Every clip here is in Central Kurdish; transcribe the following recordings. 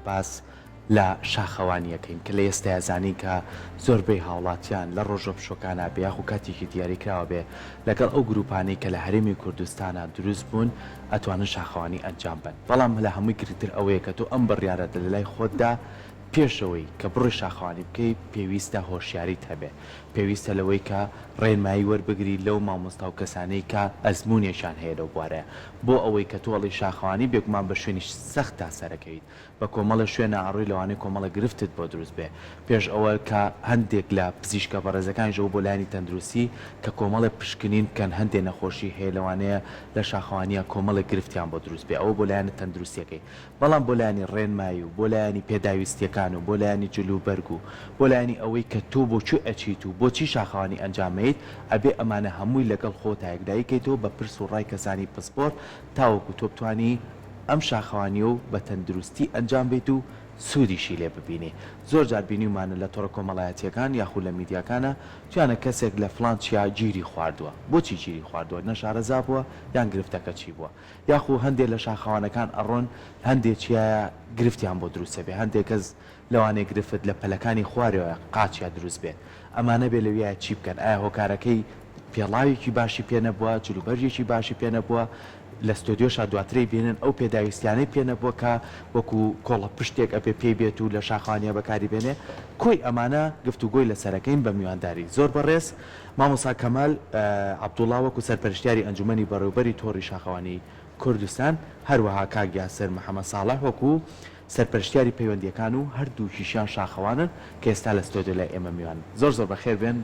باس لە شاخەوانیەکەین کە لە ئێستا زانین کە زۆربەی هاوڵاتیان لە ڕۆژە پشۆکانە بێ و کاتێکی دیاریکراوە بێ لەگەڵ ئەو گروپانەی کە لە هەرێمی کوردستانە دروست بوون ئەتوانن شاخەوانی ئەنجام بن. بەڵام لە هەمووی گرتر ئەوەیە کە تۆ ئەم بڕیارەتە لە لای خۆتدا پێشەوەی کە بڕی شاخەوانی بکەی پێویستە هۆشیاریت هەبێ، پێویستە لەوەی کە ڕێنمایی وەربگری لەو مامۆستا و کەسانەی کە ئەزمموونیشان هەیە لەو بوارەیە بۆ ئەوەی کە تۆڵی شاخەوانی بێگومان بە شوێنی سەخت تا سەرەکەیت بە کۆمەڵە شوێنە ئاڕووی لەوانەیە کۆمەڵە گرفتت بۆ دروست بێ. پێش ئەوە کە هەندێک لە پزیشکە بەڕێزەکانیشەوە بۆ لایانی تەندروستی کە کۆمەڵە پشکنین کەن هەندێک نەخۆشی هەیە لەوانەیە لە شاخەوانیە کۆمەڵە گرفتیان بۆ دروست بێ، ئەوە بۆ لایەنە تەندروستیەکەی. بەڵام بۆ لایانی ڕێنمایی و بۆ لایانی پێداویستیەکان و بۆ لایانی جلوبەرگ و بۆ لایانی ئەوەی کە تۆ بۆچی ئەچیت و بۆچی شاخەوانی ئەنجامەیت ئەبێ ئەمانە هەمووی لەگەڵ خۆت یەکدایکەیتەوە بە پرس و ڕای کەسانی پسپۆرت تاوەکو تۆ بتوانی ئەم شاخەوانی و بە تەندروستی ئەنجام بیت و سوودیشی لێ ببینێ. زۆر جار بینیمانە لە تۆڕە کۆمەڵایەتیەکان یاخود لە میدیاکانە توانە کەسێک لە فلان چیا گیری خواردووە، بۆچی گیری خواردووە نەشارەزا بووە یان گرفتەکە چی بووە، یاخو هەندێک لە شاخەوانەکان ئەڕۆن هەندێک چیایە گرفتیان بۆ دروستە بێ، هەندێک کەس لەوانەیە گرفت لە پەلەکانی خوارەوە قاچیا دروست بێت. ئەمانە بێ لەویە چی بکەن؟ ئایا هۆکارەکەی پێڵاوێکی باشی پێ نەبووە، جلوبەرجێکی باشی پێ نەبووە، لە ستۆدیۆشا دواترەی بینن ئەو پێداویستیانەی پێ نەبووە کە وەکو کۆڵە پشتێک ئەپێ پێی بێت و لە شاخەوانیە بەکاری بێنێ. کۆی ئەمانە گفتوگۆی لەسەرەکەین بە میوانداری زۆر بەڕێز مامۆستا کەمال عەبدوڵڵا وەکو سەرپەرشتیاری ئەنجومەنی بەڕێوەبەری تۆڕی شاخەوانی کوردستان، هەروەها کاک یاسر محەممەد ساڵح وەکو سەرپەرشتیاری پەیوەندیەکان و هەردووکیشیان شاخەوانن کە ئێستا لە ستۆدیۆ لای ئێمە میوان. زۆر زۆر بەخێر بێن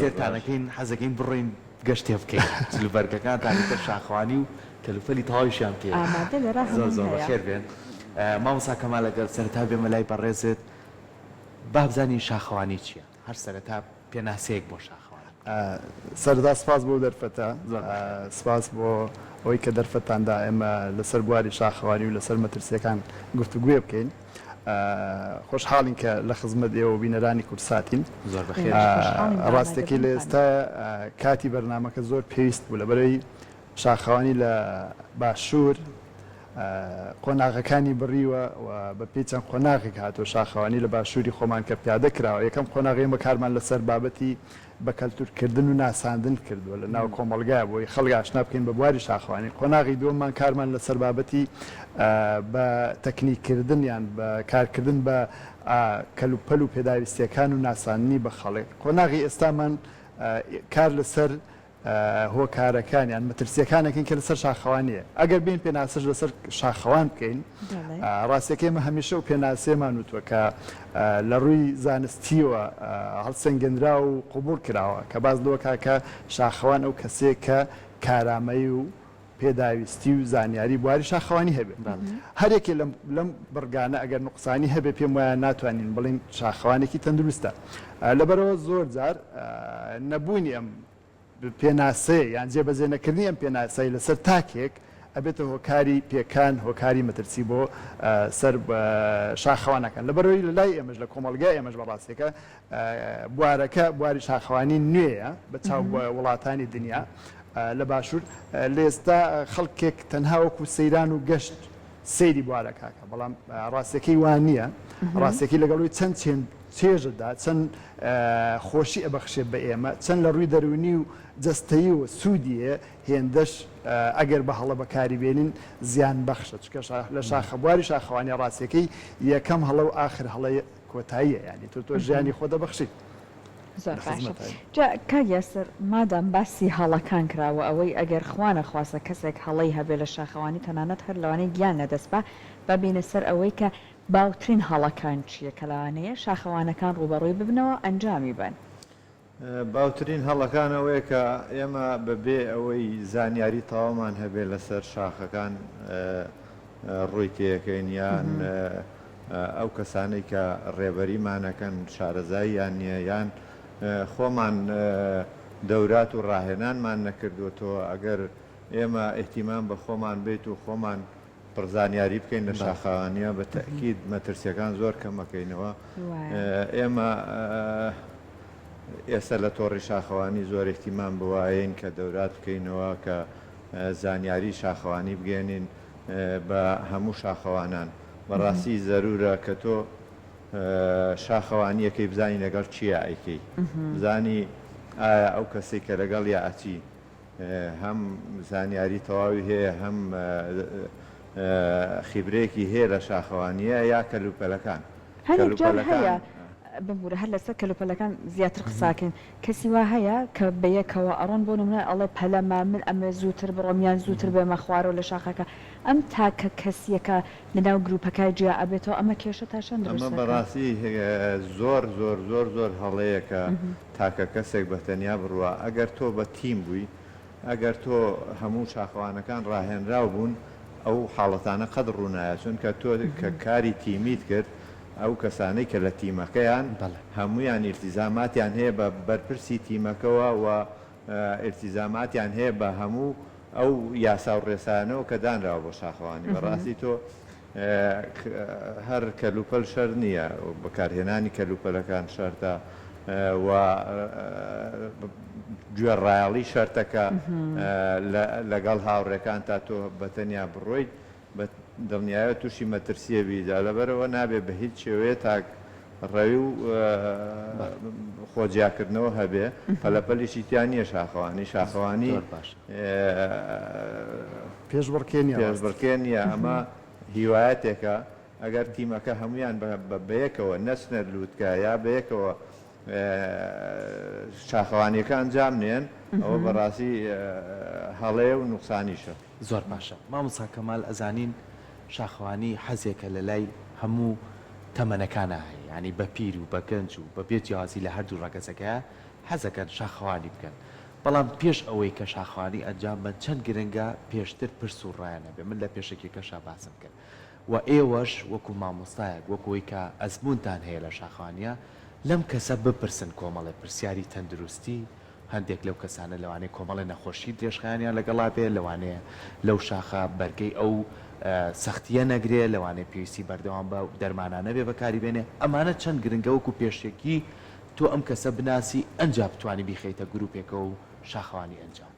سێتانەکەین حەزەکەین بڕۆین گەشتێ بکەین جلوبەرگەکانتان تر شاخەوانی و کەلوفەلی تەواویشیان پێ زۆر زۆر بەخێر بێن. مامۆستا کەمال لەگەڵ سەرەتا بێمە لای بەڕێزت با بزانین شاخەوانی چییە؟ هەر سەرەتا پێناسەیەک بۆ شاخەوان. سەردا سپاس بۆ دەرفەتە، سپاس بۆ ئەوەی کە دەرفەتاندا ئێمە لەسەر بواری شاخەوانی و لەسەر مەترسیەکان گفتوگوێ بکەین. خۆشحاڵین کە لە خزمەت ئێوە بینەرانی کورساتین. زۆر بەخێر. ڕاستێکی لە ئێستا کاتی بەرنامەکە زۆر پێویست بوو لەبەرەوەی شاخەوانی لە باشوور قۆناغەکانی بڕیوە و بە پێی چەند قۆناغێک هاتووە شاخەوانی لە باشووری خۆمان کە پیادە کراوە. یەکەم قۆناغی ئێمە کارمان لەسەر بابەتی بە کەلتورکردن و ناساندن کردووە لە ناو کۆمەڵگایە بۆی خەڵک ئاشنا بکەین بە بواری شاخەوانی. قۆناغی دووەممان کارمان لەسەر بابەتی بە تەکنیککردن یان بە کارکردن بە کەلوپەل و پێداویستیەکان و ناساندنی بە خەڵک. قۆناغی ئێستامان کار لەسەر هۆکارەکانیان مەترسیەکانەکەین کە لەسەر شاخەوانیە. ئەگەر بین پێناسەش لەسەر شاخەوان بکەین ڕاستیەکەمە هەمیشە و پێناسێمان وتووە کە لە ڕووی زانستیەوە هەڵسەنگێنرا و قوبوڵ کراوە کە باز لەوە کاکە شاخەوان ئەو کەسێک کە کارامەی و پێداویستی و زانیاری بواری شاخەوانی هەبێت. هەرێکی لەم بڕگانە ئەگەر نوقسانی هەبێ پێم وایە ناتوانین بڵین شاخەوانێکی تەندروستە. لەبەرەوە زۆر جار نەبوونی ئەم پێناسەیە یان جێبەجێ نەکردنی ئەم پێناسایی لەسەر تاکێک ئەبێتە هۆکاری پێکان هۆکاری مەترسی بۆ سەر شاخەوانەکان. لەبەرەوەی لە لای ئێمەش لە کۆمەڵگای ئێمەش بەڕاستیەکە بوارەکە بواری شاخەوانی نوێیە بە چاو وڵاتانی دنیا لە باشوور. لە ئێستا خەڵکێک تەنها وەکو سەیران و گەشت سەیری بوارەکەکە، بەڵام ڕاستیەکەی وان نییە. ڕاستیەکەی لەگەڵی چەند چێژەدا چەند خۆشی ئەبەخشێ بە ئێمە، چەند لە ڕووی دەرونی و جەستەیی و سوودیە هێندەش ئەگەر بە هەڵە بەکاری بێنین زیان بەخشە. چکە لە شاخەبواری شاخەوانی ڕاستیەکەی یەکەم هەڵە و ئاخر هەڵەیە کۆتاییە، ینی تۆ ژیانی خۆ دەبەخشیت. زۆر باشە. کاک یاسر مادام باسی هەڵەکان کراوە ئەوەی ئەگەر خوا نەخواسە کەسێک هەڵەی هەبێ لە شاخەوانی تەنانەت هەر لەوانەیە گیان نەدەست بە بینە سەر ئەوەی کە باوترین هەڵەکان چییە کە لەوانەیە شاخەوانەکان ڕوبەڕووی ببنەوە ئەنجامی بن؟ باوترین هەڵەکان ئەوەیە کە ئێمە بەبێ ئەوەی زانیاری تەواومان هەبێ لەسەر شاخەکان ڕووی تێەکەین یان ئەو کەسانەی کە ڕێبەریمانەکەن شارەزاییان نییە یان خۆمان دەورات و ڕاهێنانمان نەکردوێتەوە. ئەگەر ئێمە ئێحتیمام بە خۆمان بێت و خۆمان پڕزانیاری بکەین لە شاخەوانیە بە تەکید مەترسیەکان زۆر کەمەکەینەوە. ئێمە ئێستا لە تۆڕی شاخەوانی زۆر ئێحتیمام بوایین کە دەورات بکەینەوە کە زانیاری شاخەوانی بگەێنین بە هەموو شاخەوانان بەڕاستی زەرورە کە تۆ شاخەوانیەکەی بزانی لەگەڵ چییە ئەیکەی بزانی ئایا ئەو کەسێک کە لەگەڵ یا ئەچی هەم زانیاری تەواوی هەیە هەم خیبرێکی هەیە لە شاخەوانیە یا کەلوپەلەکان هەر جار هەیە ببوورە هەر لەسەر کەلوپەلەکان زیاتر قساکەین کەسی وا هەیە کە بەیەکەوە ئەڕۆن بۆ نمونە ئەڵێ پەلەما من ئەمە زووتر بڕۆمیان زووتر بێمە خوارەوە لە شاخەکە ئەم تاکە کەسیەکە لەناو گروپەکە جیا ئەبێتەوە ئەمە کێشە تاشان ئەمە بەڕاستی زۆر زۆر زۆر زۆر هەڵەیە کە تاکە کەسێک بە تەنیا بڕوە ئەگەر تۆ بە تیم بووی ئەگەر تۆ هەموو شاخەوانەکان ڕاهێنراو بوون ئەو حاڵەتانە قەت ڕوونایە چونکە تۆ کە کاری تیمیت کرد ئەو کەسانەی کە لە تیمەکەیان هەمویان ئیلتیزاماتیان هەیە بە بەرپرسی تیمەکەەوە و ئیلتیزاماتیان هەیە بە هەموو ئەو یاسا و ڕێسانەوە کە دانراوە بۆ شاخەوانی بەڕاستی تۆ هەر کەلوپەل شەر نییە بەکارهێنانی کەلوپەلەکان شەرتە و گوێڕایاڵی شەرتەکە لەگەڵ هاوڕێکان تا تۆ بەتەنیا بڕۆیت بە دڵنیایە تووشی مەترسیە بیدا لەبەرەوە نابێت بە هیچ شێوەیە تا ڕێوی و خۆجیاکردنەوە هەبێ پەلەپەلیشی تیان نییە شاخەوانی پێشبڕکێن نیە ئەمە هیوایەتێکە ئەگەر تیمەکە هەمویان بەیەکەوە نەچنە لووتکە یا بەیەکەوە شاخەوانیەکان جامنێن ئەوە بەڕاستی هەڵەیە و نوقسانیشە زۆر باشە مامۆستا کەمال ئەزانین شاخەوانی حەزێکە لە لای هەموو تەمەنەکانە هەیە ینی بە پیر و بە گەنج و بە بێت جیازی لە هەردوو ڕەگەزەکەیە حەزەکەن شاخەوانی بکەن بەڵام پێش ئەوەی کە شاخەوانی ئەنجام بن چەند گرنگە پێشتر پرس و ڕایانە بێ من لە پێشێکێکەشا باسم کرد و ئێوەش وەکو مامۆستایەک وەکوی کە ئەزمونتان هەیە لە شاخەوانیە لەم کەسە بپرسن کۆمەڵێ پرسیاری تەندروستی هەندێک لەو کەسانە لەوانەیە کۆمەڵی نەخۆشی درێژخایانیان لەگەڵا بێ لەوانەیە لەو شاخە بەرگەی ئەو سەختیە نەگرێ لەوانەیە پێویستی بەردەوام بە دەرمانانە بێ بەکاری بێنێ ئەمانە چەند گرنگە وەکو پێشێکی تۆ ئەم کەسە بناسی ئەنجاب توانی بیخەیتە گروپێکە و شاخەوانی ئەنجام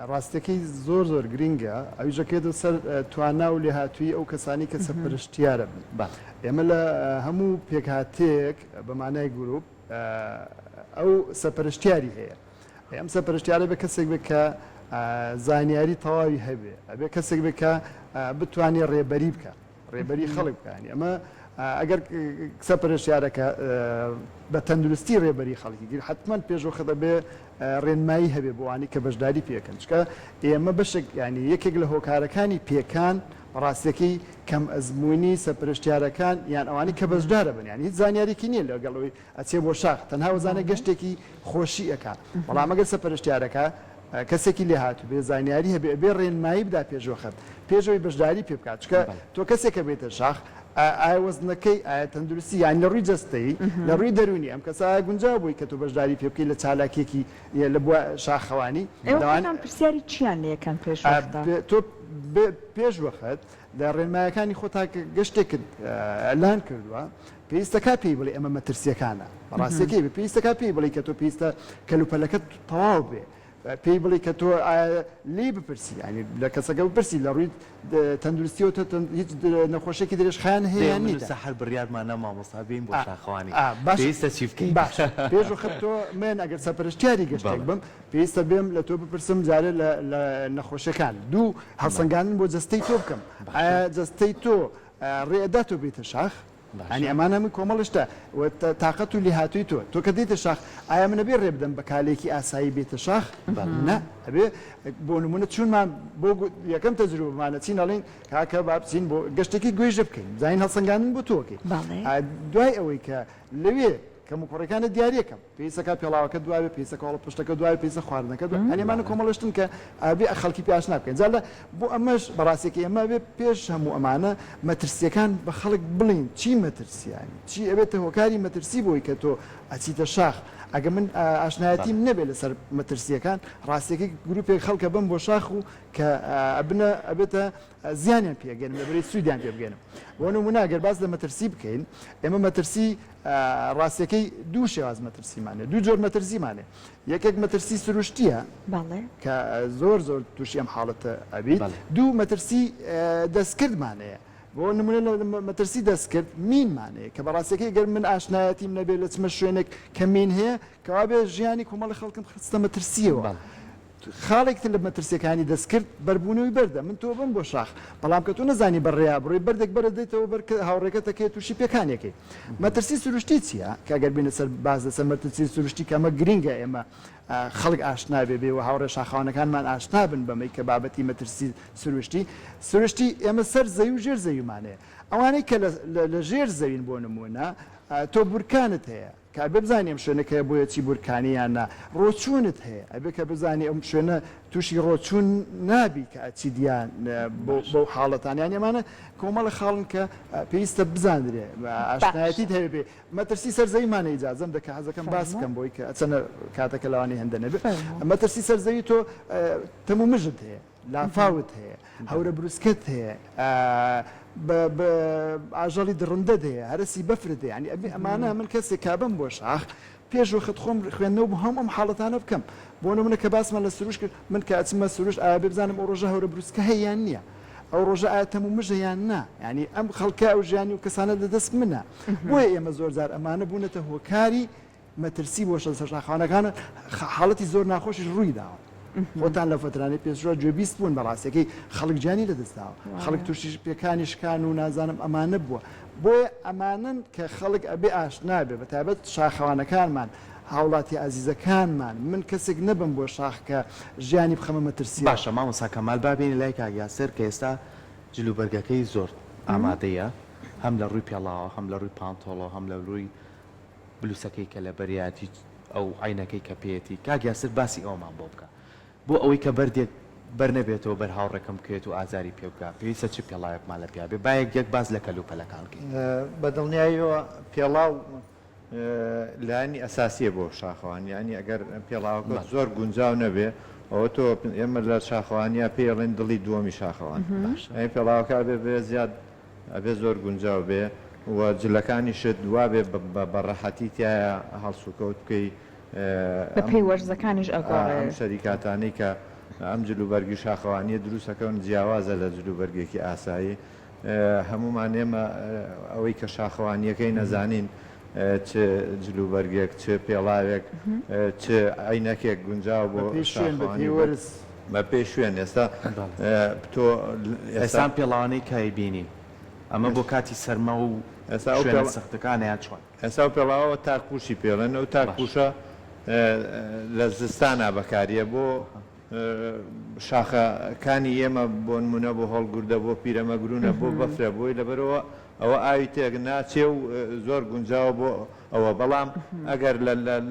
ڕاستەکەی زۆر زۆر گرنگە ئەویژەکێت سەر توانا و لێهاتووی ئەو کەسانی کە سەرپەرشتیارە بن ئێمە لە هەموو پێکهاتەیەک بەمانای گروپ ئەو سەرپەرشتیاری هەیە ئەم سەرپەرشتیارە بە کەسێک بێت کە زانیاری تەواوی هەبێ ئەبێ کەسێک بێت کە بتوانێت ڕێبەری بکە ڕێبەری خەڵک بکانی ئەمە ئەگەر سەرپەرشتیارەکە بە تەندروستی ڕێبەری خەڵکی گیر حتمما پێشوەخە دەبێ ڕێنمایی هەبێ بۆوانی کە بەشداری پێکەن چکە ئێمە بەشێک ینی یەکێک لە هۆکارەکانی پێکان ڕاستەکەی کەم ئەزمموی سەرپەرشتیارەکان یان ئەوانی کە بەشدارە بن ینی هیچ زانیارێکی نییە لەگەڵەوەی ئەچێ بۆ شاخ تەنها وەزانە گەشتێکی خۆشی ئەکات بەڵام ئەگەر سەرپەرشتیارەکە کەسێکی لێ هاتو بێ زانیاری هەبێ بێ ڕێنمایی بدا پێشوەخەت پێشەوەی بەشداری پێ بکات چکە تۆ کەسێکە بێتە شاخ ئایا وەزنەکەی ئایا تەندروستی یان لە ڕووی جەستەی لە ڕووی دەرونی ئەم کەسە گونجاو بووی کە تۆ بەشداری پێ بکەی لە چالاکێکی لە بووە شاخەوانی پرسیاری چیان لەکەن پێش تۆ پێشوەخەت لە ڕێنمایەکانی خۆ تا گەشتێکت ئەلان کردووە پێویستەکە پێی بڵێ ئەمە مەترسیەکانە بەڕاستیەکەی پێویستەکە پێی بڵێ کە تۆ پێویستە کەلوپەلەکەت تەواو بێ پێی بڵێ کە تۆ لی بپرسی ینی لە کەسەکە بپرسی لە ڕووی تەندروستی و هیچ نەخۆشێکی درێژخایان هەیە هەر بڕیارمانە مامۆستا بین بۆ شاخەوانی پێویستە چی بکەین باش پێشوەخەت تۆ من ئەگەر سەرپەرشتیاری گەشتێک بم پێویستە بێم لە تۆ بپرسم جارێ لە نەخۆشیەکان دوو هەڵسەنگاندن بۆ جەستەی تۆ بکەم ئایا جەستەی تۆ ڕێئەدا تۆ بێتە شاخ ئەنی ئەمانە من کۆمەڵشتە تااقەت و لیهاتووی تۆ کە دیتە شاخ ئایا منە بێ ڕێ بدەم بە کالێکی ئاسایی بێتە شاخ نە ئەبێ بۆ نمونە چونمان بۆ یەکەم تەجروبەمانە چین ئەڵین کاکە با بچین بۆ گەشتێکی گوێژە بکەین زین هەڵسەنگاندن بۆ تۆکەی دوای ئەوەی کە لەوێ کە مکۆڕەکانە دیارەکەم پێیسەکە پێڵاوەکە دوای پێیسەکەڵە پشتەکە دوای پێیسە خواردنەکە هەنێمانە کۆمەڵشتن کە ئابێ خەڵکی پیاش ناکەین جا لە بۆ ئەمەش بەڕاستێکی ئەمە بێ پێش هەموو ئەمانە مەترسیەکان بە خەڵک بڵین چی مەترسیانی چی ئەبێتە هۆکاری مەترسی بۆی کە تۆ ئەچیتە شاخ ئەگە من ئاشنایەتیم نەبێت لەسەر مەترسیەکان ڕاستێکی گروپێک خەڵکە بم بۆ شاخ و کە ئەبێتە زیانیان پێگەنم لەبەرەی سوودیان پێ بگەنم بۆ نموناگەر باز لە مەترسی بکەین ئێمە مەترسی ڕاستیەکەی دوو شێواز مەترسیمانێ دوو جۆر مەترسیمانێ یەکێک مەترسی سروشتیە کە زۆر تووشی ئەم حاڵەتە ئەبیت دوو مەترسی دەستکردمانەیە بۆ نمونە مەترسی دەستکرد مینمانەیە کە بەڕاستەکەی گەر من ئاشنایەتیم نەبێت لە چمە شوێنێک کە مین هەیە کەوا بێ ژیانی کۆمەڵی خەڵکم خستە مەترسیەوە خاڵێکتر لە مەترسیەکانی دەستکرد بەربوونەوەی بەردە من تۆ بم بۆ شاخ بەڵام کە تۆ نەزانی بەڕێیا بڕۆی بەردێک بەرە دێتەوە هاوڕێکەتەکەی تووشی پێکانێکی مەترسی سروشتی چییە کاگەر بینە سەر باز لەسەر مەترسی سروشتی کەمە گرینگە ئێمە خەڵک ئاشنا بێ و هاوڕێ شاخەوانەکانمان ئاشنا بن بەمەی کە بابەتی مەترسی سروشتی ئێمە سەر زەوی و ژێر زەویمانەیە ئەوانەی کە لە ژێر زەوین بۆ نمونە تۆ بورکانت هەیە کابێ بزانانی ئەم شوێنەکەی بۆیە چی بورکانیانە ڕۆچوونت هەیە ئەبێ کە بزانانی ئەم شوێنە تووشی ڕۆچوون نابی کە ئەچی دییان بەو حاڵەتانیان ئێمانە کۆمەڵە خاڵن کە پێویستە بزانرێ ئاشنایەتیت هەیە بێ مەترسی سەرزەویمانە ئیجازەم دەکە حەزەکەم باس بکەم بۆی کە ئەچەنە کاتەکە لەوانی هەندە نەبێ مەترسی سەرزەوی تۆ تەموو مژت هەیە لافاوت هەیە هەورە بروسکت هەیە ئاژەڵی دڕندە هەیە هەرسی بەفرت هەیە ینی ئەمانە من کەسێک کابم بۆ شاخ پێش وەخت خۆم خوێندنەوە بۆ هەم ئەم حاڵەتانە بکەم بۆ نمونە کە باسمان لە سروش کرد من کە ئەچمە سروش ئایا بزانم ئەو ڕۆژە هەورە بروسکە هەیەیان نییە ئەو ڕۆژە ئایا تەموو مژەیان نا ینی ئەم خەڵکە ئەو ژیانی و کەسانە لەدەست منە بۆیە ئێمە زۆرجار ئەمانە بوونەتە هۆکاری مەترسی بۆ شەشاخانەکانە حاڵەتی زۆر ناخۆشیش ڕووی داوە خۆتان لە فترانی پێشڕۆ گوێبیست بوون بەڕاستەکەی خەڵک گیانی لەدەستداوە خەڵک تووشی پێکانی شکان و نازانم ئەمانە بووە بۆیە ئەمانن کە خەڵک ئەبێ ئاشنا بێ بە تایبەت شاخەوانەکانمان هاوڵاتی ئازیزەکانمان من کەسێک نەبم بۆ شاخ کە ژیانی بخەمە مەترسی باشە مامۆستا کەمال بابینی لای کاگیاسر کە ئێستا جلوبەرگەکەی زۆر ئامادەیە هەم لە ڕووی پێڵاوە هەم لە ڕووی پانتۆڵە هەم لە ڕووی بلوسەکەی کە لە بەریاتی ئەو عینەکەی کە پێێتی کاگیاسر باسی ئەومان بۆ بکە بۆ ئەوەی کە بەردێک بەر نەبێتەوە بەر هاوڕێکم بکرێت و ئازاری پێ بکە پێویستە چ پێڵایەکمان لە پیاابێ باەک یەک باز لە کەلوپەلەکانکەین بەدڵنیاییەوە پێڵاو لانی ئەساسیە بۆ شاخەوانی ینی ئەگەر پێڵاوەکە زۆر گونجاو نەبێ ئەوە تۆ ئێمە لە شاخەوانیا پێڵێن دڵی دووەمی شاخەوان پێڵاوەکە بێ زیاد ئەبێ زۆر گونجاو بێ و جلەکانی شت دوا بێ بەڕەحەتی تایە هەڵسوکەوت بکەی بەپی وەرزەکانیش ئەگۆڕێ شەریکاتانی کە ئەم جلوبەرگی شاخەوانیە دروستەکەون جیاوازە لە جلوبەرگێکی ئاسایی هەمومان ئێمە ئەوەی کە شاخەوانیەکەی نەزانین چ جلوبەرگێک چ پێڵاوێک چ عینەکێک گونجاو بۆ بە پێی شوێن ئێستا تۆ ئێستا پێڵاوانەی کایبینین ئەمە بۆ کاتی سەرمە و ئێستا سەختەکانیان چۆن ئێستا پێڵاوە تاکپوشی پێڵێن ئەو تاکپوشە لە زستانە بەکاریە بۆ شاخەکانی ئێمە بۆ نمونە بۆ هەڵگوردە بۆ پیرەمەگرونە بۆ بەفرە بۆی لەبەرەوە ئەوە ئاوی تێک ناچێ و زۆر گونجاوە بۆ ئەوە بەڵام ئەگەر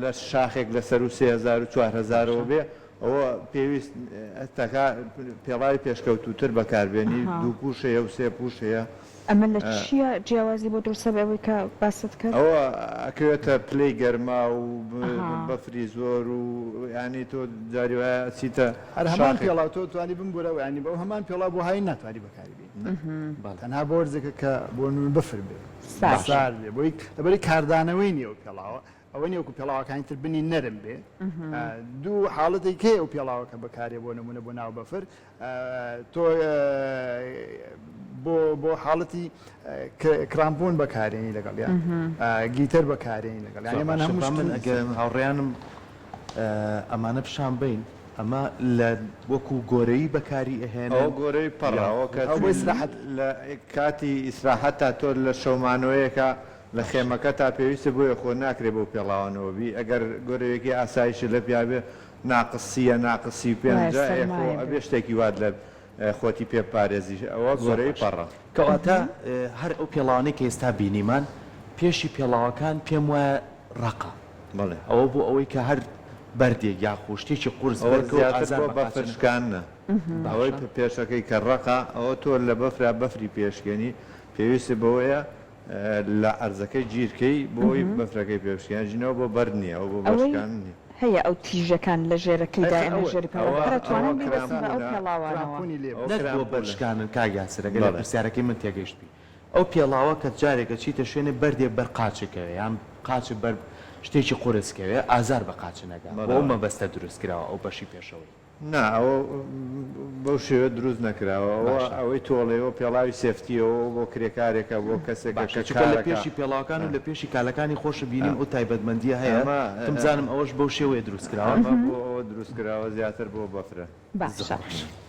لە شاخێک لەسەر و 3000 و 4000ەوە بێ ئەوە پێویست پێڵاوی پێشکەوتوتر بەکاربێنی دوو پوشەیە و سێ پوشەیە ئەمە لە چییە جیاوازی بۆ دروستە بەوەی کە باست کرد ئەوە ئەکەوێتە پلەی گەرما و بەفری زۆر و ینی تۆ جاری وایە چیتە هەر هەمان پێڵاو تۆ توانی بمگورەوە ینی بەو هەمان پێڵاو بۆ هاایی ناتوانانی بەکاری بێت تەنها بۆ وەرزێکە کە بۆ بفر بێ سار بێ بۆی لەبەری کاردانەوەی نیە و پێڵاوە ئەوە نیوەکو پێڵاوەکانی تر بنی نەرم بێ دوو حاڵەتی کێ و پێڵاوەکە بەکارێ بۆ نمونە بۆ ناو بەفر تۆ بۆ حاڵەتی کرامپۆن بەکارێنی لەگەڵ یان گیتەر بەکارێنی لەگەڵ یانمان من هاوڕێیانم ئەمانە پیشان بین ئەمە لە وەکو گۆرەی بەکاری ئەهێن ئەو گۆرەی پەڕاوە لە کاتی ئیسراحەت تا تۆ لە شەومانەوەیەکە لە خێمەکە تا پێویستە بۆیە خۆ ناکرێ بۆ پێڵاوانەوە بی ئەگەر گۆرەیەکی ئاسایشی لە پیاابێ ناقسیە ناقسی پێنجا ئەبێ شتێکی وات لە خۆتی پێپارێزی ئەوە گۆرەی پەڕە کەواتە هەر ئەو پێڵاوانەی کە ئێستا بینیمان پێشی پێڵاوەکان پێم وایە ڕقە بڵێ ئەوە بۆ ئەوەی کە هەر بەردێک یا خوشتێکی قورس بەفرشکانە ئەوەی پێشەکەی کە ڕقە ئەوە تۆ لە بەفرا بەفری پێشکێنی پێویستە بەوەیە لە ئەرزەکەی گیرکەی بۆی بەفرەکەی پێشکیان ژینەوە بۆ بەر نییە ئەو بۆ بەشکان نیە هەیە ئەو تیژەکان لە ژێرەکەیدا ئەمە ژێری پێڵاوانەوە بۆ بەرشکانن کاگیاسر ئەگەر لە پرسیارەکەی من تێگەیشتبی ئەو پێڵاوە کە جارێکە چیتە شوێنێ بەردێ بەر قاچەکەوێ یان قاچ بەر شتێکی قورسکەوێ ئازار بە قاچ نەگا بۆ مەبەستە دروستکراوە ئەو بەشی پێشەوەی نا ئەوە بەو شێوە دروست نەکراوە ئەوەی تۆڵەوە پێڵاوی سێفتیەوە بۆ کرێکارێکە بۆ کەسێکە لە پێشی پێڵاوەکان و لە پێشی کالەکانی خۆش بینیم ئەو تایبەتمەندیە هەیە تمزانم ئەوەش بەو شێوەیە دروستکراوە بۆ دروستکراوە زیاتر بۆ بەفرە باشە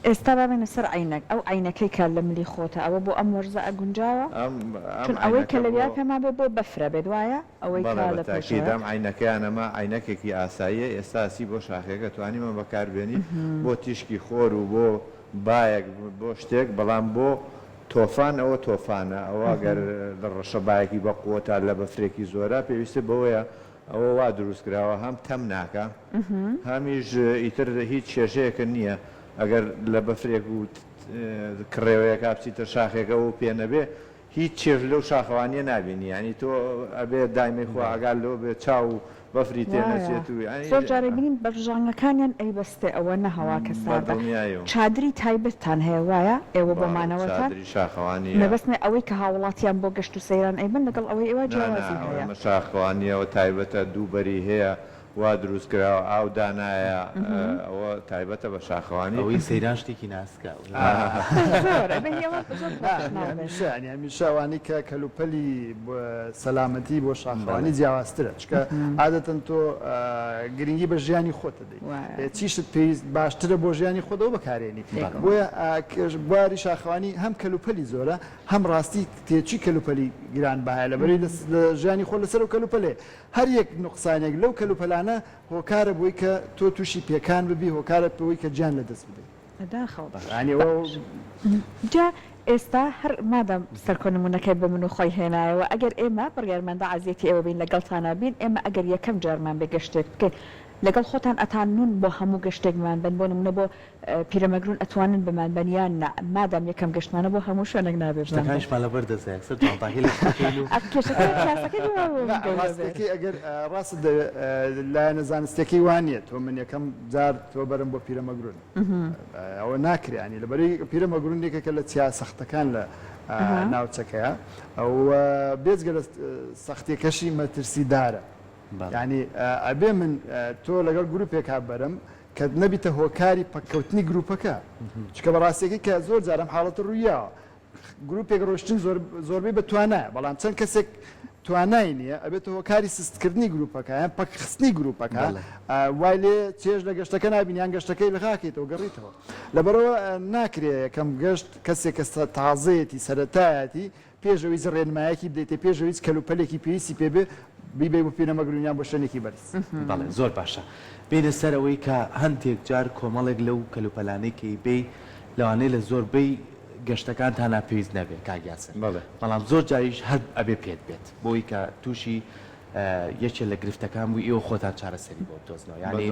ئێستا بابێنە سەر عینەک ئەو عینەکەی کار لە ملی خۆتە ئەوە بۆ ئەم وەرزە ئەگونجاوە چون ئەوەی کە لەویا پێما بێ بۆ بەفرە بێت وایە ئەوەی لە پێشدام عینەکەیانەمە عینەکێکی ئاساییە ئێستاسی بۆ شاخەکە توانیمە بەکاربێنی بۆ تیشکی خۆر و بۆ بایەک بۆ شتێک بەڵام بۆ تۆفان ئەوە تۆفانە ئەوە گەر لە ڕەشەبایەکی بە قووەتا لە بەفرێکی زۆرە پێویستە بەوەیە ئەوە وا دروستکراوە هەم تەم ناکە هەمیش ئیتر هیچ کێشەیەکە نییە ئەگەر لە بەفرێک و کڕێوەیەکە بچیتە شاخێکە و پێ نەبێ هیچ چێژ لەو شاخەوانیە نبینی ینی تۆ ئەبێ دایمەی خۆ ئاگال لەوە بێ چاو بەفری تێنەچێت و زۆر جارێ بینین بەرژانگەکانیان ئەیبەستێ ئەوە نەهەوا کە سادە چادری تایبەتتان هەیە وایە ئێوە بۆ مانەوەتان شاخەوانی مەبەستنێ ئەوەی کە هاوڵاتیان بۆ گەشت و سەیران ئەیبن لەگەڵ ئەوەی ئێوە جیاوازی هەیە شاخەوانیەوە تایبەتە دووبەری هەیە وا دروستکراوە ئاو دانایە ئەوە تایبەتە بە شاخەوانی ئەوەی سەیران شتێکی ناسکە هەمیشەوانی کە کەلوپەلی سەلامەتی بۆ شاخەوانی جیاوازترە چکە عادەتەن تۆ گرنگی بە ژیانی خۆتە دەیت چیشت پێویست باشترە بۆ ژیانی خۆتەوە بەکارێنی بۆیە بواری شاخەوانی هەم کەلوپەلی زۆرە هەم ڕاستی تێچی کەلوپەلی گران بەهایە لەبەری لە ژیانی خۆ لەسەر و کەلوپەلێ هەر یەک نقصانێک لەو کەلوپەلانە هۆکارە بۆی کە تۆ تووشی پێکان ببی هۆکارە پێوەی کە گیان لە دەست بدەیت جا ئێستا هەر مادەم سەرکۆنمونونەکەی بە من و خۆی هێنایەوە ئەگەر ئێمە بڕگەرمەندە عزیەتی ئێوە بین لەگەڵتانە بین ئێمە ئەگەر یەکەم جارمان بێ گەشتێک بکەین لەگەڵ خۆتان ئەتانون بۆ هەموو گەشتێکمان بن بۆ نمونە بۆ پیرەمەگرون ئەتوانن بمان بەنیان مادام یەکەم گەشتمانە بۆ هەموو شوێنێک نابێتشتەکانشمان لە بەردەستێکی ئەگەر ڕاست لایەنە زانستێکی وانە تۆ من یەکەم جار تۆ بەرم بۆ پیرەمەگرون ئەوە ناکرێنی لەبەری پیرەمەگرونێکەکە لە چیا سەختەکان لە ناوچەکەیە ئەو بێزگە لە سەختیەکەشی مەترسیدارە ینی ئەبێ من تۆ لەگەڵ گروپێکا بەرم کە نەبیتە هۆکاری پەککەوتنی گروپەکە چکە بەڕاستێکی کە زۆر جارم حاڵەت ڕوویاوە گروپێک ڕۆشتن زۆربەی بەتوانایە بەڵام چەند کەسێک توانای نییە ئەبێت هۆکاری سستکردنی گروپەکە یان پەکخستنی گروپەکە وای لێ چێژ لە گەشتەکە نبینیان گەشتەکەی لەخاکەیتەوە گەڕیتەوە لەبەرەوە ناکرێ یەکەم گەشت کەسێک کە تازەیەتی سەرەتایەتی پێشەوەی ڕێنمایەکی بدەیتێ پێشەوەی کەلوپەلێکی پێویستی پێبێ بیبێ بۆ پیرەمەگرونیان بۆ شوێنێکی بەرز بەڵێ زۆر باشە بینە سەرەوەی کە هەندێک جار کۆمەڵێک لەو کەلوپەلانێکی بێ لەوانەیە لە زۆربەی گەشتەکان تا ناپێویست نەبێت کاگیاسن بەڵام زۆر جاریش هەر ئەبێ پێت بێت بۆی کە تووشی یەکێ لە گرفتەکان بوو ئێوە خۆتان چارەسەری بۆ بتۆزنەوە یعنی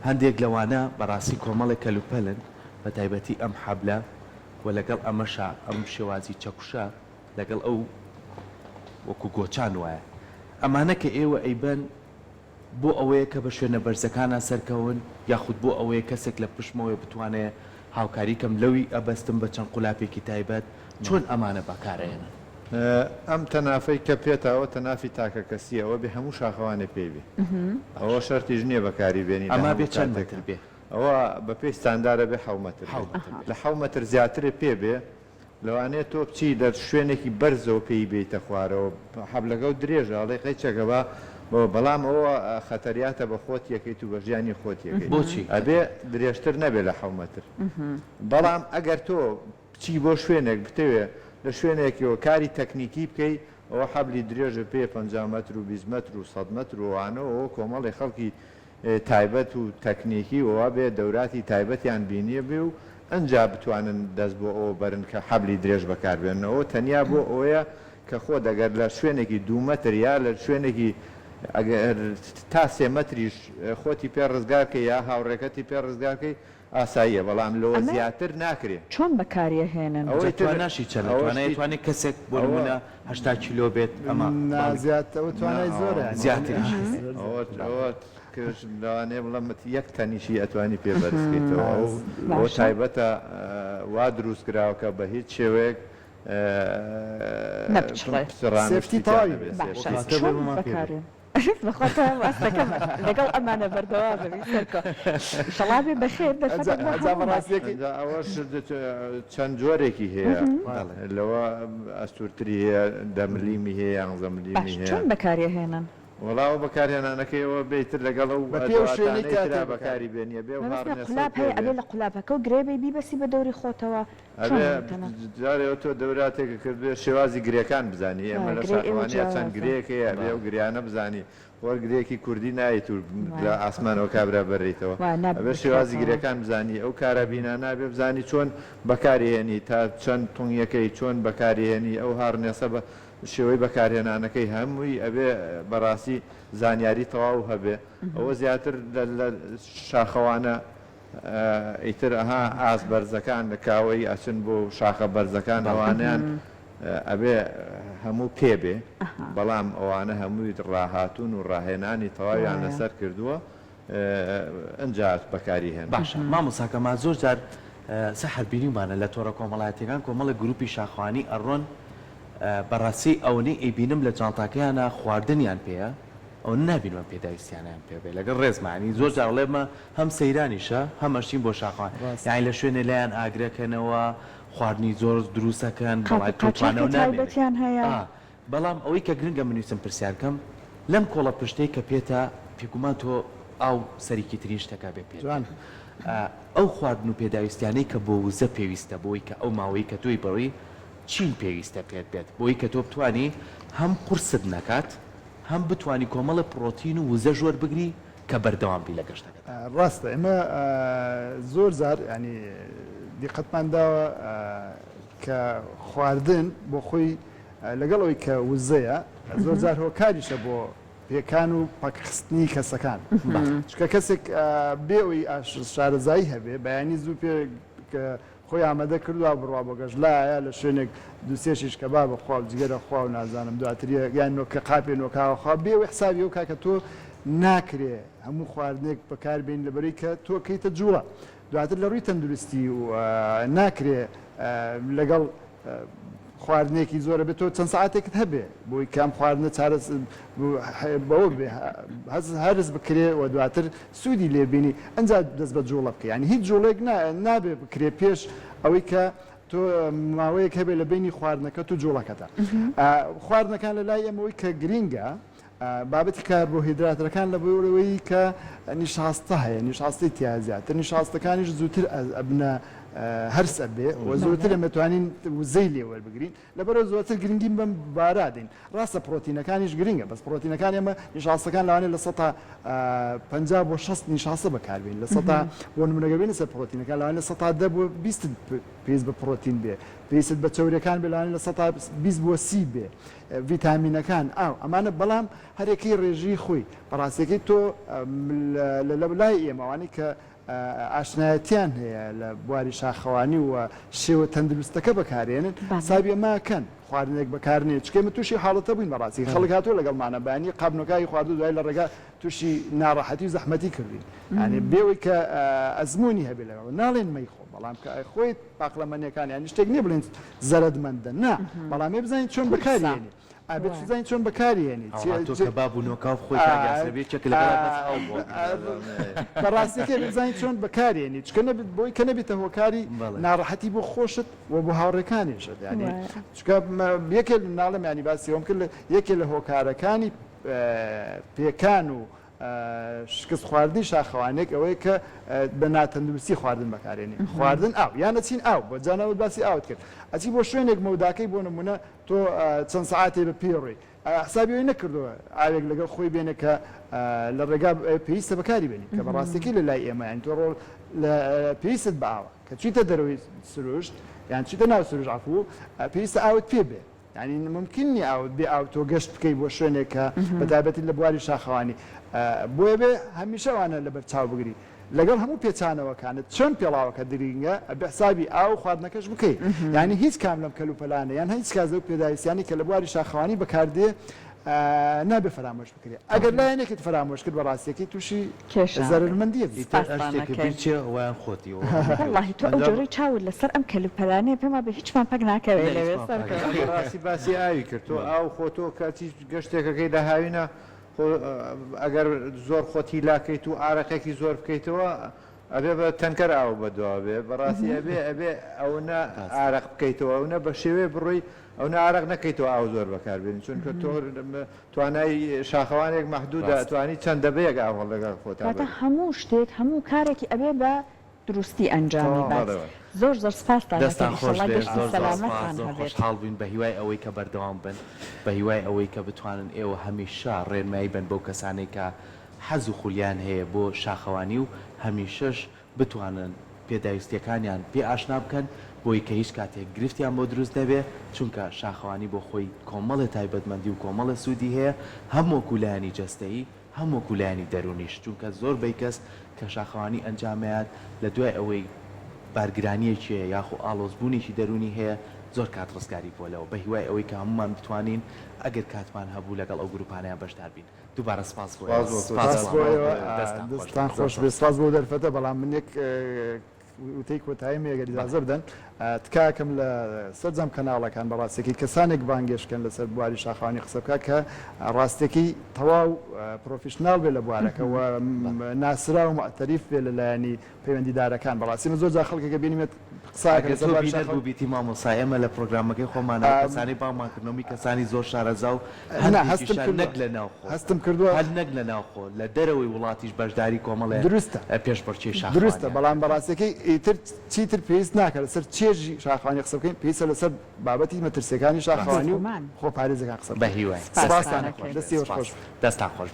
هەندێک لەوانە بەڕاستی کۆمەڵێک کەلوپەلن بە تایبەتی ئەم حەبلە و لەگەڵ ئەمەشا ئەم شێوازی چەکوشە لەگەڵ ئەو وەکو گۆچان وایە ئەمانە کە ئێوە ئەیبەن بۆ ئەوەیە کە بە شوێنە بەرزەکانە سەرکەون یاخود بۆ ئەوەیە کەسێک لە پشمەوەی بتوانێت هاوکاریکەم لەوی ئەبەستم بە چەند قولاپێکی تایبەت چۆن ئەمانە بەکارێنن ئەم تەنافەی کە پێێتەوە تەنافی تاکە کەسی ئەوە بێ هەموو شاخەوانێ پێبێ ئەوە شەرتیش نییە بەکاری بێنی ئەما بێ چەند مەتر بێ ئەوە بە پێی ستاندارە بێ حومەتر لە حومەتر زیاترێ پێ بێ لەوانەیە تۆ بچی دە شوێنێکی بەرزەوە پێی بێتە خوارەوە حەبلەکە و درێژە ئەڵێ قەیچەکەەوە بەڵام ئەوە خەتەریاتە بە خۆت یەکەیت و بە ژیانی خۆت یەکەیت بۆچی ئەبێ درێژتر نەبێت لە حومەتر بەڵام ئەگەر تۆ بچی بۆ شوێنێک بتەوێ لە شوێنێکەوە کاری تەکنیکی بکەیت ئەوە حەبلی درێژە پێ 50 مەتر و 20 مەتر و 100 مەتر وانەوە کۆمەڵی خەڵکی تایبەت و تەکنیکی وەوا بێ دەوراتی تایبەتیان بینیە بێ و ئەنجا بتوانن دەست بۆ ئەوە بەرن کە حەبلی درێژ بەکاربێنەوە تەنیا بۆ ئەوەیە کە خۆ دەگەر لە شوێنێکی 2 مەتر یا لە شوێنێکی ئەگەر تا 3 مەتریش خۆتی پێ ڕزگارکە یا هاوڕێکەتی پێ ڕزگارکەی ئاساییە بەڵام لەوە زیاتر ناکرێت چۆن بەکاریە هێنن ئەوەی تواناشی چەنەوانێت کەسێک بۆ نمونە 80 کیلۆ بێت ئەمە زیاتەوە توانای زۆرە زیاتر لەوانەیە بڵم یەک تەنیشی ئەتوانی پێ بەرزکەیتەوە بۆ تایبەتە وا دروستکراوە کە بە هیچ شێوەیەک سێفتی تاوی بەکارێن بەخواتە واستەکەم لەگەڵ ئەمانە بەردەوا ببی سەرکە شەڵابێ بەخێر ڕاستیەکەی ئەوەش چەند جۆرێکی هەیە لەوە ئەستورتری هەیە دەملیمی هەیە یانزە ملیمی هەیە چۆن بەکارێ هێنن وڵاو بەکارهێنانەکەیەوە بێتر لەگەڵ و بەکاری بێنیە بێ قولاپ هەیە ئەبێ لە قولاپەکە و گرێبێ بیبەسی بە دەوری خۆتەوە جارێ تۆ دەوراتێکە کردێ شێوازی گرێکان بزانی ئێمە لە شاخوانیە چەند گرێکەیە بێ و گریانە بزانی وەرگرێکی کوردی نایێت و لە ئاسمانەوە کابرا بەڕێیتەوە ئەبێ شێوازی گرێکان بزانی ئەو کارابینا نابێ بزانی چۆن بەکارهێنی تا چەند تونگەکەی چۆن بەکارهێنی ئەو هاڕنێسە بە شێوەی بەکارهێنانەکەی هەمووی ئەبێ بەڕاستی زانیاری تەواو هەبێ ئەوە زیاتر لە شاخەوانە ئیتر ئەها ئاس بەرزەکان لە کاوەی ئەچن بۆ شاخە بەرزەکان ئەوانیان ئەبێ هەموو پێبێ بەڵام ئەوانە هەمووی ڕاهاتون و ڕاهێنانی تەواویان لەسەر کردووە ئەنجات بەکاری هێن باشە مامۆساکەمان زۆر جار سەحر بینیمانە لە تۆڕە کۆمەڵایەتەکان کۆمەڵە گروپی شاخوانی ئەڕۆن بەڕاستی ئەوەی ئەیبینم لە جانتاکەیانە خواردنیان پێەیە ئەو نابینمە پێداویستیانیان پێبێ لەگەڵ ڕێزمانی زۆر جاڵێمە هەم سەیرانیشە هەمەشتین بۆ شاخوان یان لە شوێنە لایەن ئاگرەکەنەوە خواردنی زۆر دروستەکەن بەڵایەتیان هەیە بەڵام ئەوەی کە گرنگە منویسم پرسیارکەم لەم کۆڵە پشتەی کە پێێتە پێکومان تۆ ئاو سەریکی ترین شتەکە بێ پێ ئەو خواردن و پێداویستیانەی کە بۆ وزە پێویستە بۆی کە ئەو ماوەی کە توی بڕی چین پێویستە پێت بێت بۆی کە تۆ بتانی هەم قورست نەکات هەم بتانی کۆمەڵە پرۆتین و وزە ژۆر بگری کە بەردەوام بی لە گەشتەکە ڕاستە ئێمە زۆر زار ینی دیقەتمانداوە کە خواردن بۆ خۆی لەگەڵەوەی کە وزەیە زۆر زار هۆکاریشە بۆ پێکان و پاکخستنی کەسەکان چکە کەسێک بێەوەی شارەزایی هەبێ بەیانی زوو پێ خۆی ئامادە کردووە بڕوا بۆ گەشت لایە لە شوێنێک دووسێشیش کە با بەخوا جگەرە خوا و نازانم دواتریە یان نۆکە قاپێ نۆکاوەخوا بێەوەی حسابی ئەو کاکە تۆ ناکرێ هەموو خواردنێک بەکاربێن لەبەری کە تۆ کەیتە جوڵە دواتر لە ڕووی تەندروستی و ناکرێ لەگەڵ خواردنێکی زۆرە بێت تۆ چەند ساعتێکت هەبێ بۆی کام خواردنە چارە بەوە بێ هەرز بکرێ و دواتر سوودی لێبینی ئەنج دەست بە جوڵە بکە ینی هیچ جوڵێک نابێ بکرێ پێش ئەوەی کە تۆ ماوەیەک هەبێ لە بینی خواردنەکە تو جوڵەکەتە خواردنەکان لە لای ئەمەوەی کە گرینگە بابەتی کاربۆهیدراتەکان لە بۆرەوەی کە نیشاستە هەیە نیشاستی تیازیاتر نیشاستەکانیش زووتر ئەبنە هەرس ئەبێ و زۆرتر دەمەتوانین وزەی لێ وەربگرین لەبەرەوە زۆرتر گرنگین بەم بارادین ڕاستە پرۆتینەکانیش گرنگە بەس پرۆتینەکان ئێمە نیشاستەکان لەوانێت لە 50 بۆ 60 نیشاسە بەکاربین لە 100 بۆ نمونەگەبێنە سەر پرۆتینەکان لەوانێت 110 بۆ 20 پێویست بە پرۆتین بێ پێویست بە چەورەکان بێ لەوانێت لە 120 بۆ 30 بێ ڤیتامینەکان ئەمانە بەڵام هەرێکی ڕێژی خۆی بەڕاستیەکەی تۆ لە لای ئێمەوانی کە ئاشنایەتیان هەیە لە بواری شاخەوانی و شێوە تەندروستەکە بەکارێنن سابی ئەماکەن خواردنێک بەکارنێت چکەمە تووشی حاڵەتە بووین بەڕاستی خەڵک هاتووە لەگەڵمانە بەیانی قابنەکانی خواردو دوای لە ڕێگا تووشی ناڕەحەتی و زەحمەتی کردین ینی بێەوەی کە ئەزمموی هەبێ لەگەڵ ناڵێن مەیخۆ بەڵام کە خۆی پاقلەمەنیەکان یانی شتێک نیە بڵێن زەرەدمەندە نا بەڵامێ بزانین چۆن بەکارێنی ئابێت زانین چۆن بەکارێنی بابوونەوەکاو خۆی بەڕاستیەکە بزانین چۆن بەکارێنی چکە بۆی کە نەبێتە هۆکاری ناڕەحەتی بۆ خۆشت و بۆ هاوڕێکانیشت ینی چکە یەکێ ناڵم ینی باسیەوەم کرد یەکێ لە هۆکارەکانی پێکان و شکست خواردنی شاخەوانێک ئەوەیە کە بە ناتەندروستی خواردن بەکارێنی خواردن ئاو یانە چین ئاو بۆ جانەوە باسی ئاوت کرد ئەچی بۆ شوێنێک مەوداکەی بۆ نمونە تۆ چەند سعاتێ بە پێڕێ حسابیەوەی نەکردووە ئاوێک لەگەڵ خۆی بێنە کە لە ڕێگا پێویستە بەکاری بێنی کە بەڕاستێکی لە لای ئێمە یان تۆ ڕۆڵ لە پێویستت بە ئاوە کە چیتە دەرەوەی سروشت یان چیتە ناو سروش عفوو پێویستە ئاوت پێ بێ ینی ممکن نی ئاوت بێ ئاو تۆ گەشت بکەی بۆ شوێنێک کە بەتابەتی لە بواری شاخەوانی بۆیە بێ هەمیشەوانە لەبەر چاو بگری لەگەڵ هەموو پێچانەوەکانت چۆن پێڵاوەکە درینگە بەحسابی ئاو خواردنەکەش بکەیت ینی هیچ کام لەم کەلوپەلانە یان هیچ کازە و پێداویستیانی کە لە بواری شاخەوانی بەکاردێ نابێ فرامۆش بکرێت ئەگەر لایەنێکت فرامۆش کرد بەڕاستیەکەی تووشی کێشە زەرمەندیە بێت ئیتر شتێکە بیرچێ ویان خۆتیەوە والله تۆ ئەو جۆرەی چاوت لەسەر ئەم کەلوپەرانەیە پێما بە هیچمان پەک ناکەوێت لەوێ سەرکە ڕاستی باسی ئاوی کرد تۆ ئاو خۆتۆ کاتی گەشتێکەکەی لە هاوینە ئەگەر زۆر خۆتی لاکەیت و ئارەقێکی زۆر بکەیتەوە ئەبێ بە تەنکەر ئاو بەدەوە بێ بەڕاستی ئەبێ ئەوە ئارەق بکەیتەوە ئەوە بە شێوێ بڕۆی ئەو ئارەق نەکەیتەوە ئاو زۆر بەکاربێن چونکە تۆ توانای شاخەوانێک مەحدودە توانی چەند دەبەیەک ئاوە لەگەڵ خۆت کاتە هەموو شتێک هەموو کارێکی ئەبێ بە دروستی ئەنجامی بات زۆر زۆر سپاستان دەستان خۆش بێت زۆر سەلامەتان زۆر هەبێت خۆشحاڵ بووین بە هیوای ئەوەی کە بەردەوام بن بە هیوای ئەوەی کە بتوانن ئێوە هەمیشە ڕێنمایی بن بەو کەسانێک کە حەز و خولیان هەیە بۆ شاخەوانی و هەمیشەش بتوانن پێداویستیەکانیان پێ ئاشنا بکەن بۆی کە هیچ کاتێک گرفتیان بۆ دروست دەبێت چونکە شاخەوانی بۆ خۆی کۆمەڵی تایبەتمەندی و کۆمەڵە سوودی هەیە هەموو کولایانی جەستەیی هەموو کولایانی دەرونیش چونکە زۆربەی کەس کە شاخەوانی ئەنجامیات لە دوای ئەوەی بارگرانیەکیە یاخو ئالۆزبوونێکی دەرونی هەیە زۆر کات ڕزگاری بۆلەوە بە هیوای ئەوەی کە هەمومان بتوانین ئەگەر کاتمان هەبوو لەگەڵ ئەو گروپانیان بەشدار بین دووبارە سپاس بۆ دەستان خۆش بێ سپاس بۆ دەرفەتە بەڵام منێک وتەی کۆتایی مێگەری ئیجازە بدەن تکاکەم لە سەرجەم کەناڵەکان بەڕاستێکی کەسانێک بانگێشکەن لەسەر بواری شاخەوانی قسە بکات کە ڕاستێکی تەواو پرۆفیشنال بێ لە بوارەکەەوە ناسرا و معتەریف بێ لەلایەنی پەیوەندیدارەکان بەڕاستی من زۆر جا خەڵکێکە بینیمێت بووبیتی مامۆسا ئێمە لە پرۆگرامەکەی خۆمانە کەسانی باڵمانکردنەوەی کەسانی زۆر شارەزا و نەک لە ناوخۆ هەستم کردووە هەل نەک لە ناوخۆ لە دەرەوەی وڵاتیش بەشداری کۆمەڵێ دروستە پێشبەرچەی شاخ دروستە بەڵام بەڕاستەکەی ئیتر چیتر پێویست ناکات لەسەر چێژی شاخەوانی قسە بکەین پێویستە لەسەر بابەتی مەترسیەکانی شاخەوانی و خۆ پارێزەکان قسە بە هیوای سپاسان دەستی خۆش دەستان خۆش